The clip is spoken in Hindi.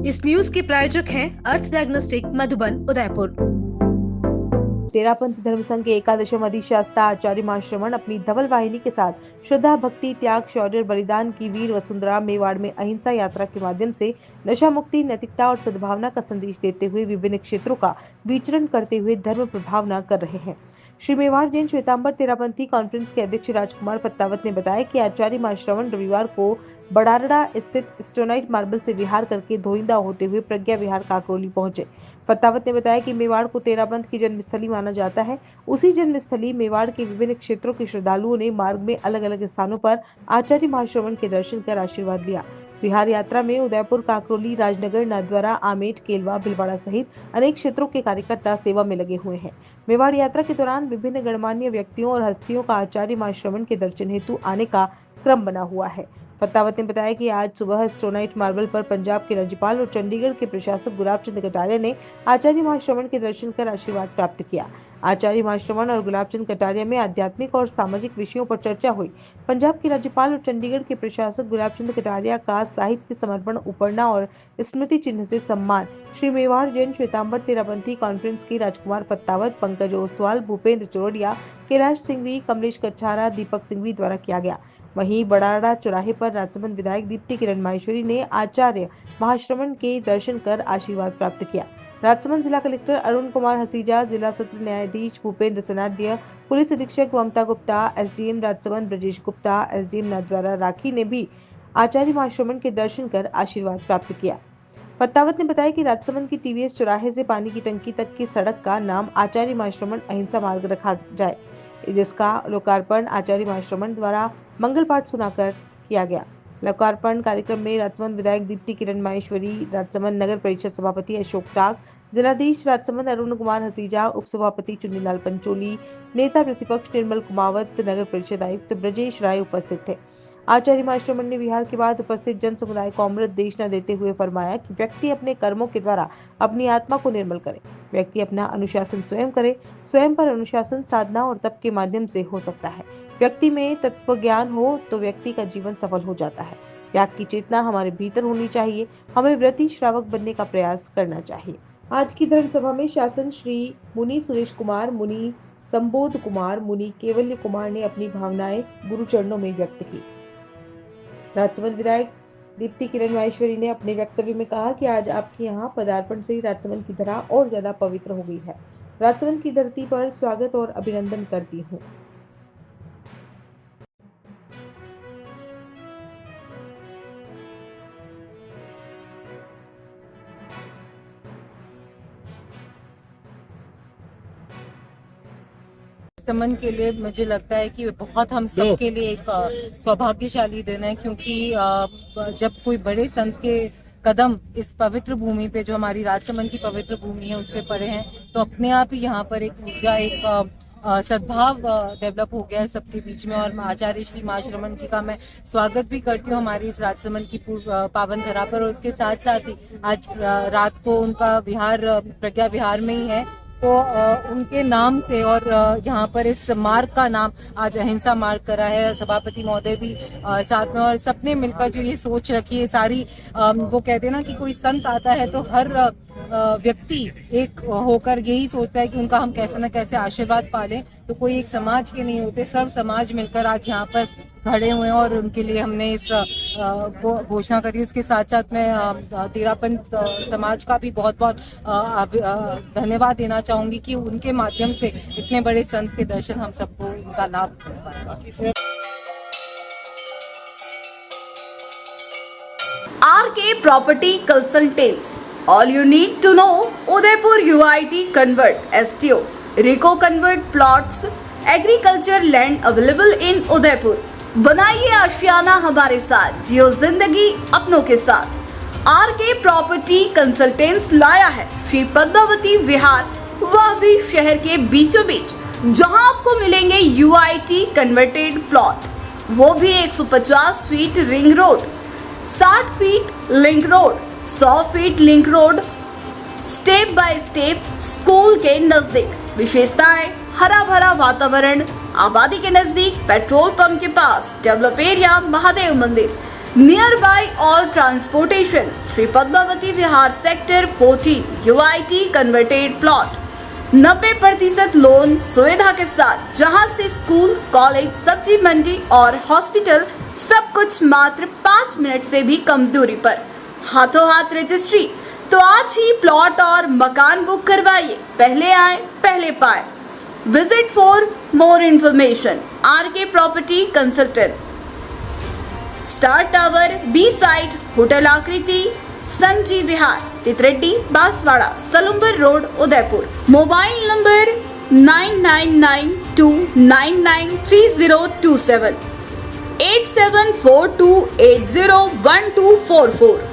इस न्यूज के प्रायोजक हैं अर्थ डायग्नोस्टिक मधुबन उदयपुर। तेरापंथ धर्म संघ के एकादशम अधिशास्ता आचार्य महाश्रवण अपनी धवल वाहिनी के साथ श्रद्धा, भक्ति, त्याग, शौर्य और बलिदान की वीर वसुंधरा मेवाड़ में अहिंसा यात्रा के माध्यम से नशा मुक्ति, नैतिकता और सद्भावना का संदेश देते हुए विभिन्न क्षेत्रों का विचरण करते हुए धर्म प्रभावना कर रहे हैं। श्री मेवाड़ जैन श्वेतांबर तेरापंथी कॉन्फ्रेंस के अध्यक्ष राजकुमार पत्तावत ने बताया कि आचार्य महाश्रवण रविवार को बड़ारड़ा स्थित स्टोनाइट मार्बल से विहार करके धोइंदा होते हुए प्रज्ञा विहार काकरोली पहुंचे। पत्तावत ने बताया कि मेवाड़ को तेरापंथ की जन्मस्थली माना जाता है। उसी जन्मस्थली मेवाड़ के विभिन्न क्षेत्रों के श्रद्धालुओं ने मार्ग में अलग अलग स्थानों पर आचार्य महाश्रवण के दर्शन कर आशीर्वाद लिया। विहार यात्रा में उदयपुर, काकरोली, राजनगर, नाथद्वारा, आमेट, केलवा, भिलवाड़ा सहित अनेक क्षेत्रों के कार्यकर्ता सेवा में लगे हुए हैं। मेवाड़ यात्रा के दौरान विभिन्न गणमान्य व्यक्तियों और हस्तियों का आचार्य महाश्रवण के दर्शन हेतु आने का क्रम बना हुआ है। पत्तावत ने बताया कि आज सुबह स्टोनाइट मार्बल पर पंजाब के राज्यपाल और चंडीगढ़ के प्रशासक गुलाब चंद कटारिया ने आचार्य महाश्रवण के दर्शन कर आशीर्वाद प्राप्त किया। आचार्य महाश्रवण और गुलाब चंद कटारिया में आध्यात्मिक और सामाजिक विषयों पर चर्चा हुई। पंजाब के राज्यपाल और चंडीगढ़ के प्रशासक गुलाब चंद कटारिया का साहित्य समर्पण, उपरना और स्मृति चिन्ह से सम्मान श्री मेवाड़ जैन श्वेतांबर तेरापंथी कॉन्फ्रेंस के राजकुमार पत्तावत, पंकज ओसवाल, भूपेंद्र चौरडिया, कैलाश सिंघवी, कमलेश कच्छारा, दीपक सिंघवी द्वारा किया गया। वहीं बड़ारड़ा चौराहे पर राजसमंद विधायक दीप्ति किरण माहेश्वरी ने आचार्य महाश्रवण के दर्शन कर आशीर्वाद प्राप्त किया। राजसमंद जिला कलेक्टर अरुण कुमार हसीजा, जिला सत्र न्यायाधीश भूपेंद्र सनाड्य, पुलिस अधीक्षक ममता गुप्ता, एसडीएम राजसमंद ब्रजेश गुप्ता, एसडीएम नाथद्वारा राखी ने भी आचार्य महाश्रवण के दर्शन कर आशीर्वाद प्राप्त किया। पत्तावत ने बताया कि राजसमंद की टीवीएस चौराहे से पानी की टंकी तक की सड़क का नाम आचार्य महाश्रवण अहिंसा मार्ग रखा जाए, जिसका लोकार्पण आचार्य महाश्रवण द्वारा मंगल पाठ सुनाकर किया गया। लोकार्पण कार्यक्रम में राजसमंद विधायक दीप्ति किरण माहेश्वरी, राजसमंद नगर परिषद सभापति अशोक टाक, जिलाधीश राजसमंद अरुण कुमार हसीजा, उप सभापति चुन्नीलाल पंचोली, नेता प्रतिपक्ष निर्मल कुमावत, नगर परिषद आयुक्त ब्रजेश राय उपस्थित थे। आचार्य महाश्रवण ने विहार के बाद उपस्थित जन समुदाय को अमृत देश न देते हुए फरमाया कि व्यक्ति अपने कर्मों के द्वारा अपनी आत्मा को निर्मल करे। व्यक्ति अपना अनुशासन स्वयं करे। स्वयं पर अनुशासन साधना और तप के माध्यम से हो सकता है। व्यक्ति में तत्व ज्ञान हो तो व्यक्ति का जीवन सफल हो जाता है। त्याग की चेतना हमारे भीतर होनी चाहिए। हमें व्रती श्रावक बनने का प्रयास करना चाहिए। आज की धर्म सभा में शासन श्री मुनि सुरेश कुमार, मुनि संबोध कुमार, मुनि केवल्य कुमार ने अपनी भावनाएं गुरु चरणों में व्यक्त की। राजसमंद विधायक दीप्ति किरण माहेश्वरी ने अपने वक्तव्य में कहा कि आज आपके यहाँ पदार्पण से ही राजसमंद की धरा और ज्यादा पवित्र हो गई है। राजसमंद की धरती पर स्वागत और अभिनंदन करती हूँ। समन के लिए मुझे लगता है कि बहुत हम सबके लिए एक सौभाग्यशाली दिन है, क्योंकि जब कोई बड़े संत के कदम इस पवित्र भूमि पे, जो हमारी राजसमंद की पवित्र भूमि है, उस पे पड़े हैं, तो अपने आप ही यहाँ पर एक ऊर्जा, एक सद्भाव डेवलप हो गया है सबके बीच में। और आचार्य श्री महाश्रवण जी का मैं स्वागत भी करती हूँ हमारी इस राजसमंद की पावन धरा पर। और उसके साथ साथ ही आज रात को उनका विहार प्रज्ञा विहार में ही है, तो उनके नाम से और यहाँ पर इस मार्ग का नाम आज अहिंसा मार्ग करा है। सभापति महोदय भी साथ में, और सबने मिलकर जो ये सोच रखी है सारी, वो कहते हैं ना कि कोई संत आता है तो हर व्यक्ति एक होकर यही सोचता है कि उनका हम कैसे न कैसे आशीर्वाद पालें। तो कोई एक समाज के नहीं होते, सब समाज मिलकर आज यहाँ पर खड़े हुए हैं और उनके लिए हमने इस घोषणा करी। उसके साथ साथ मैं तेरापंथ समाज का भी बहुत बहुत धन्यवाद देना चाहूंगी कि उनके माध्यम से इतने बड़े संत के दर्शन हम सबको उनका लाभ मिल पाए। RK Property Consultants. All you need to know: Udaipur UIT Convert STO, Rico Convert Plots, Agriculture Land available in Udaipur. बनाइए आशियाना हमारे साथ, जियो जिंदगी अपनों के साथ। RK Property Consultants लाया है श्री पद्मावती विहार, वह भी शहर के बीचों बीच, जहां आपको मिलेंगे UIT कन्वर्टेड प्लॉट, वो भी 150 feet ring road, 60 feet link road, 100 feet link road, step by step school के नजदीक। विशेषताएं: हरा भरा वातावरण, आबादी के नजदीक, पेट्रोल पंप के पास, डेवलप एरिया, महादेव मंदिर, near by all transportation, Shri Padmavati Vihar sector 14 UIT converted plot 90% loan सुविधा के साथ, जहां से स्कूल, कॉलेज, सब्जी मंडी और हॉस्पिटल सब कुछ मात्र 5 मिनट से भी कम दूरी पर। हाथों हाथ रजिस्ट्री। तो आज ही प्लॉट और मकान बुक करवाइए। पहले आए पहले पाए। Visit for more information RK property consultant, star tower, B side, hotel Aakriti, संजी विहार, तितरेड्डी, Banswara, Salumbar road, Udaipur. Mobile number 9992993027, 8742801244।